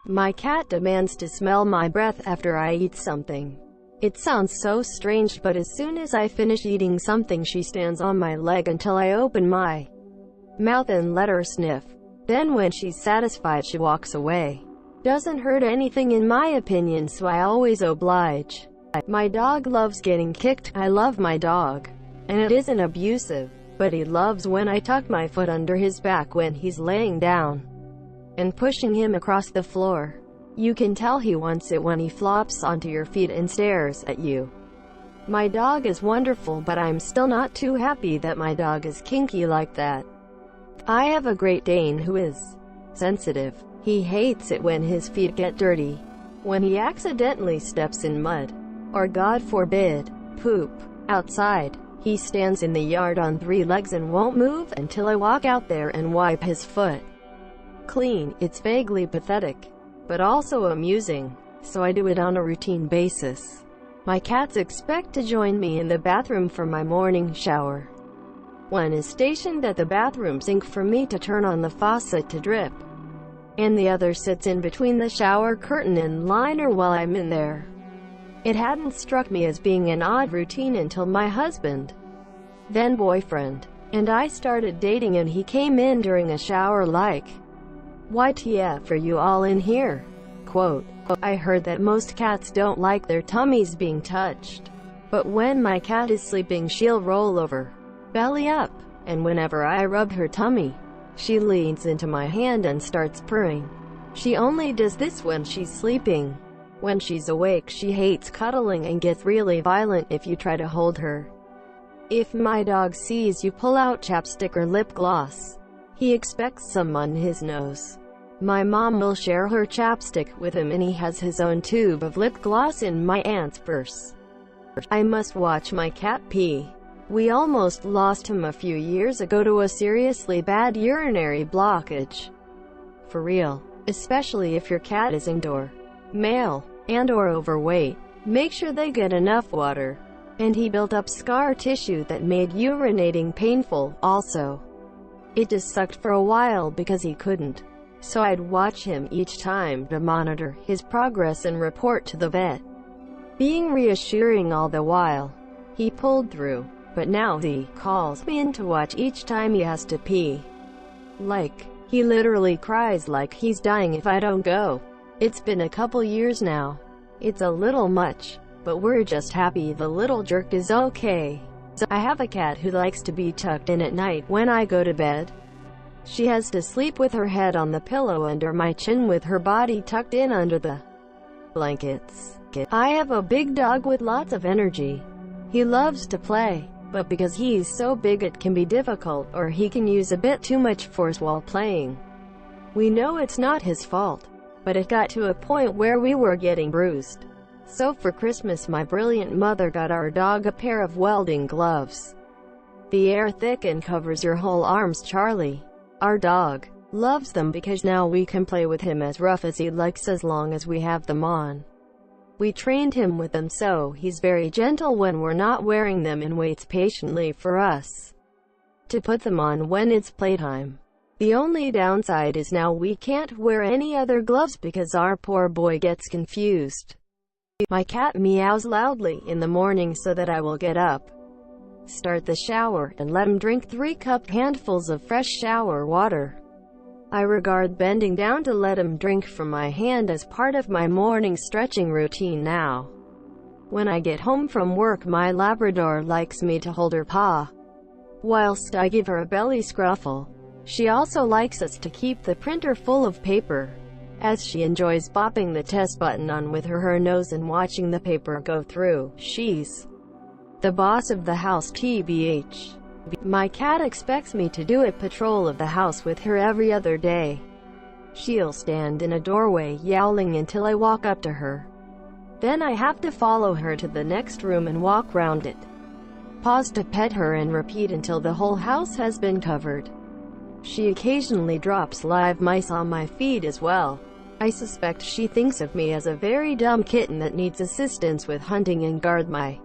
My cat demands to smell my breath after I eat something. It sounds so strange, but as soon as I finish eating something, she stands on my leg until I open my mouth and let her sniff. Then when she's satisfied, she walks away. Doesn't hurt anything in my opinion, so I always oblige. My dog loves getting kicked. I love my dog, and it isn't abusive, but he loves when I tuck my foot under his back when he's laying down and pushing him across the floor. You can tell he wants it when he flops onto your feet and stares at you. My dog is wonderful, but I'm still not too happy that my dog is kinky like that. I have a Great Dane who is sensitive. He hates it when his feet get dirty, when he accidentally steps in mud, or God forbid, poop, outside. He stands in the yard on 3 legs and won't move until I walk out there and wipe his foot clean. It's vaguely pathetic, but also amusing, so I do it on a routine basis. My cats expect to join me in the bathroom for my morning shower. One is stationed at the bathroom sink for me to turn on the faucet to drip, and the other sits in between the shower curtain and liner while I'm in there. It hadn't struck me as being an odd routine until my husband, then boyfriend, and I started dating, and he came in during a shower like, "WTF, are you all in here?" Quote, I heard that most cats don't like their tummies being touched, but when my cat is sleeping, she'll roll over, belly up, and whenever I rub her tummy, she leans into my hand and starts purring. She only does this when she's sleeping. When she's awake, she hates cuddling and gets really violent if you try to hold her. If my dog sees you pull out chapstick or lip gloss, he expects some on his nose. My mom will share her chapstick with him, and he has his own tube of lip gloss in my aunt's purse. I must watch my cat pee. We almost lost him a few years ago to a seriously bad urinary blockage. For real, especially if your cat is indoor, male, and/or overweight. Make sure they get enough water. And he built up scar tissue that made urinating painful, also. It just sucked for a while because he couldn't. So I'd watch him each time to monitor his progress and report to the vet, being reassuring all the while. He pulled through, but now he calls me in to watch each time he has to pee. Like, he literally cries like he's dying if I don't go. It's been a couple years now. It's a little much, but we're just happy the little jerk is okay. I have a cat who likes to be tucked in at night when I go to bed. She has to sleep with her head on the pillow under my chin with her body tucked in under the blankets. I have a big dog with lots of energy. He loves to play, but because he's so big it can be difficult, or he can use a bit too much force while playing. We know it's not his fault, but it got to a point where we were getting bruised. So for Christmas, my brilliant mother got our dog a pair of welding gloves. The air thick and covers your whole arms. Charlie, our dog, loves them because now we can play with him as rough as he likes as long as we have them on. We trained him with them, so he's very gentle when we're not wearing them and waits patiently for us to put them on when it's playtime. The only downside is now we can't wear any other gloves because our poor boy gets confused. My cat meows loudly in the morning so that I will get up, start the shower, and let him drink 3-cup handfuls of fresh shower water. I regard bending down to let him drink from my hand as part of my morning stretching routine now. When I get home from work, my Labrador likes me to hold her paw, whilst I give her a belly scruffle. She also likes us to keep the printer full of paper, as she enjoys bopping the test button on with her nose and watching the paper go through. She's the boss of the house, TBH. My cat expects me to do a patrol of the house with her every other day. She'll stand in a doorway yowling until I walk up to her. Then I have to follow her to the next room and walk round it. Pause to pet her and repeat until the whole house has been covered. She occasionally drops live mice on my feet as well. I suspect she thinks of me as a very dumb kitten that needs assistance with hunting and guard my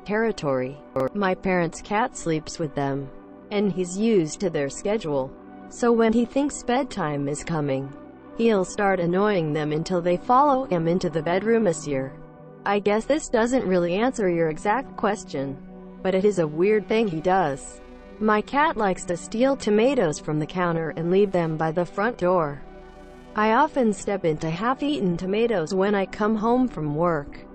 territory. My parents' cat sleeps with them, and he's used to their schedule. So when he thinks bedtime is coming, He'll start annoying them until they follow him into the bedroom. Monsieur, I guess this doesn't really answer your exact question, but it is a weird thing he does. My cat likes to steal tomatoes from the counter and leave them by the front door. I often step into half-eaten tomatoes when I come home from work.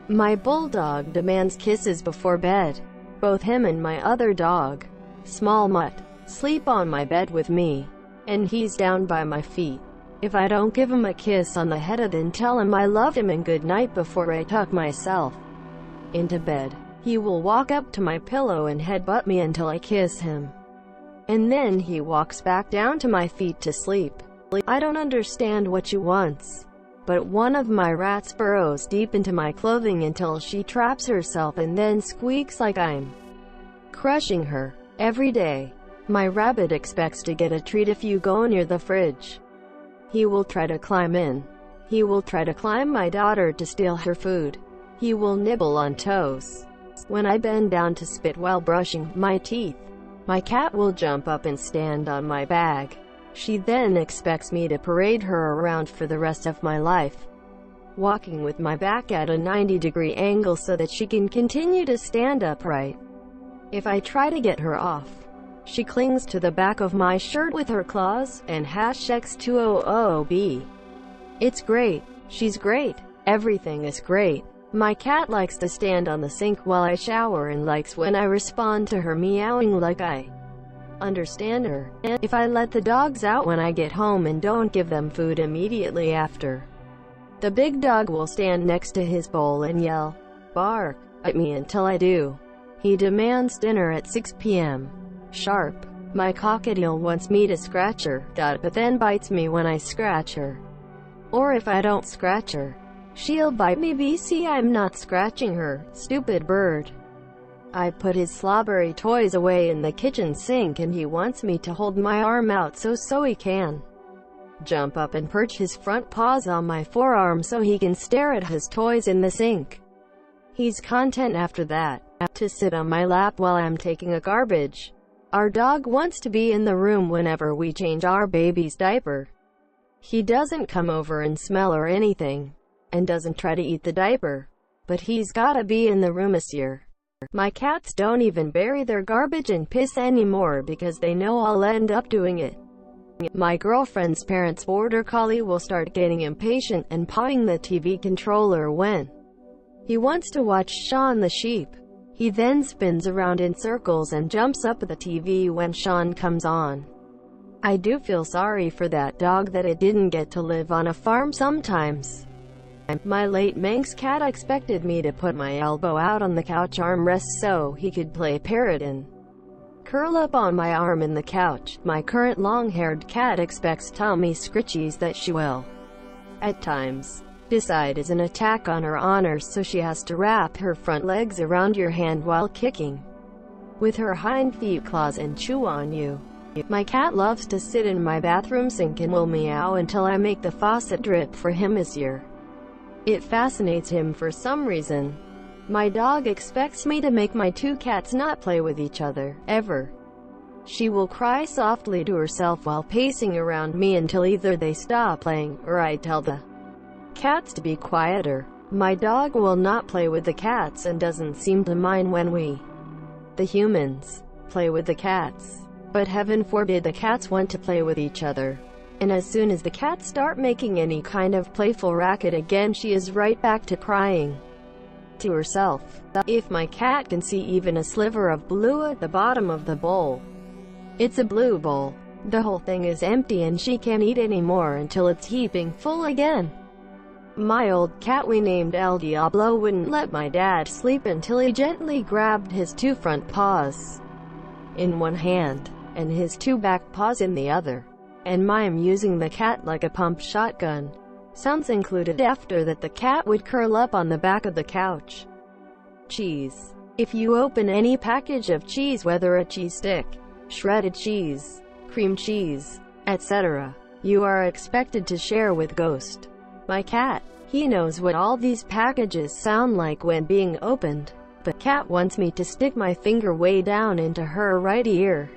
My bulldog demands kisses before bed. Both him and my other dog, Small Mutt, sleep on my bed with me, and he's down by my feet. If I don't give him a kiss on the head and then tell him I love him and good night before I tuck myself into bed, he will walk up to my pillow and headbutt me until I kiss him. And then he walks back down to my feet to sleep. I don't understand what she wants, but one of my rats burrows deep into my clothing until she traps herself and then squeaks like I'm crushing her. Every day, my rabbit expects to get a treat if you go near the fridge. He will try to climb in. He will try to climb my daughter to steal her food. He will nibble on toes. When I bend down to spit while brushing my teeth, my cat will jump up and stand on my bag. She then expects me to parade her around for the rest of my life, walking with my back at a 90-degree angle so that she can continue to stand upright. If I try to get her off, she clings to the back of my shirt with her claws, and #X200B. It's great. She's great. Everything is great. My cat likes to stand on the sink while I shower and likes when I respond to her meowing like I understand her. If I let the dogs out when I get home and don't give them food immediately after, the big dog will stand next to his bowl and yell, bark, at me until I do. He demands dinner at 6 p.m. sharp. My cockatiel wants me to scratch her, but then bites me when I scratch her. Or if I don't scratch her, she'll bite me. BC, I'm not scratching her, stupid bird. I put his slobbery toys away in the kitchen sink and he wants me to hold my arm out so he can jump up and perch his front paws on my forearm so he can stare at his toys in the sink. He's content after that to sit on my lap while I'm taking a garbage. Our dog wants to be in the room whenever we change our baby's diaper. He doesn't come over and smell or anything, and doesn't try to eat the diaper, but he's gotta be in the room. Monsieur, my cats don't even bury their garbage and piss anymore because they know I'll end up doing it. My girlfriend's parents' border collie will start getting impatient and pawing the TV controller when he wants to watch Shaun the Sheep. He then spins around in circles and jumps up at the TV when Shaun comes on. I do feel sorry for that dog that it didn't get to live on a farm sometimes. My late Manx cat expected me to put my elbow out on the couch armrest so he could play parrot and curl up on my arm in the couch. My current long-haired cat expects tummy scritchies that she will, at times, decide is an attack on her honor, so she has to wrap her front legs around your hand while kicking with her hind feet claws and chew on you. My cat loves to sit in my bathroom sink and will meow until I make the faucet drip for him. Monsieur, it fascinates him for some reason. My dog expects me to make my two cats not play with each other, ever. She will cry softly to herself while pacing around me until either they stop playing, or I tell the cats to be quieter. My dog will not play with the cats and doesn't seem to mind when we, the humans, play with the cats. But heaven forbid the cats want to play with each other. And as soon as the cats start making any kind of playful racket again, she is right back to crying to herself. If my cat can see even a sliver of blue at the bottom of the bowl, it's a blue bowl. The whole thing is empty and she can't eat anymore until it's heaping full again. My old cat we named El Diablo wouldn't let my dad sleep until he gently grabbed his two front paws in one hand and his two back paws in the other, and mime using the cat like a pump shotgun. Sounds included. After that the cat would curl up on the back of the couch. Cheese. If you open any package of cheese, whether a cheese stick, shredded cheese, cream cheese, etc., you are expected to share with Ghost, my cat. He knows what all these packages sound like when being opened. The cat wants me to stick my finger way down into her right ear.